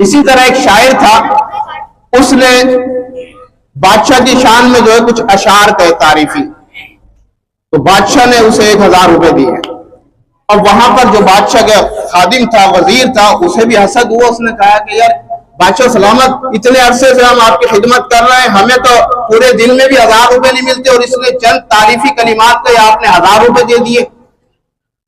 इसी तरह एक शायर था, उसने बादशाह की शान में जो है कुछ अशार कहे तारीफी, तो बादशाह ने उसे 1000 रुपए दिए। और वहां पर जो बादशाह का खादिम था, वजीर था, उसे भी हसद हुआ। उसने कहा कि यार बादशाह सलामत, इतने अरसे से हम आपकी खिदमत कर रहे हैं, हमें तो पूरे दिन में भी 1000 रुपए नहीं मिलते और इसने चंद तारीफी कलिमात के आपने 1000 रुपए दे दिए।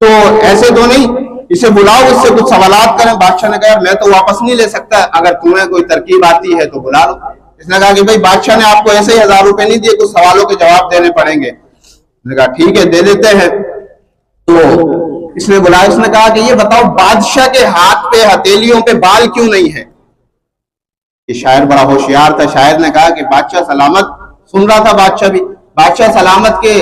तो ऐसे तो नहीं, इसे बुलाओ, इससे कुछ सवालात करें। बादशाह ने कहा मैं तो वापस नहीं ले सकता, अगर तुम्हें कोई तरकीब आती है तो बुला लो। इसने कहा कि भाई बादशाह ने आपको ऐसे ही 1000 रुपए नहीं दिए, कुछ सवालों के जवाब देने पड़ेंगे। उसने कहा ठीक है दे देते हैं। तो इसने बुलाया, उसने कहा कि ये बताओ बादशाह के हाथ पे हथेलियों पे बाल क्यों नहीं है। ये शायर बड़ा होशियार था। शायर ने कहा कि बादशाह सलामत, सुन रहा था बादशाह भी, बादशाह सलामत के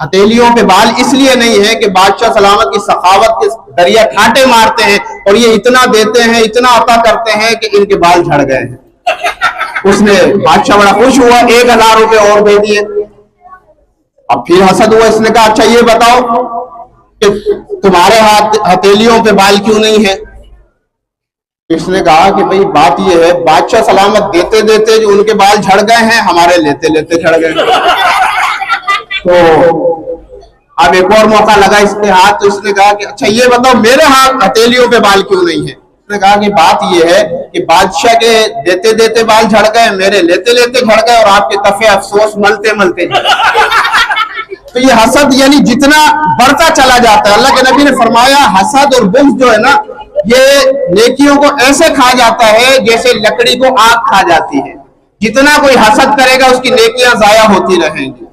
हथेलियों पे बाल इसलिए नहीं है कि बादशाह सलामत की सखावत के दरिया ठाटे मारते हैं और ये इतना देते हैं, इतना अता करते हैं कि इनके बाल झड़ गए हैं। उसने बादशाह बड़ा खुश हुआ, 1000 रुपए और दे दिए। अब फिर हसद हुआ। इसने कहा अच्छा ये बताओ कि तुम्हारे हथेलियों पे बाल क्यों नहीं है। इसने कहा कि भाई बात ये है, बादशाह सलामत देते देते जो उनके बाल झड़ गए हैं, हमारे लेते लेते झड़ गए। तो अब एक और मौका लगा इसके हाथ, तो इसने कहा कि अच्छा ये बताओ मेरे हाथ हथेलियों पे बाल क्यों नहीं है। उसने कहा कि बात ये है कि बादशाह के देते देते बाल झड़ गए, मेरे लेते लेते झड़ गए और आपके तफे अफसोस मलते मलते। तो ये हसद यानी जितना बढ़ता चला जाता है, अल्लाह के नबी ने फरमाया हसद और बुग़्ज़ जो है ना, ये नेकियों को ऐसे खा जाता है जैसे लकड़ी को आग खा जाती है। जितना कोई हसद करेगा उसकी नेकियां जाया होती रहेंगी।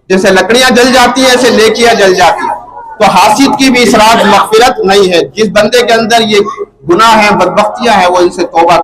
जैसे लकड़ियां जल जाती है ऐसे नेकियां जल जाती है। तो हासिद की भी इस रात मग़फ़िरत नहीं है। जिस बंदे के अंदर ये गुनाह है, बदबख्तियां हैं, वो इनसे तौबा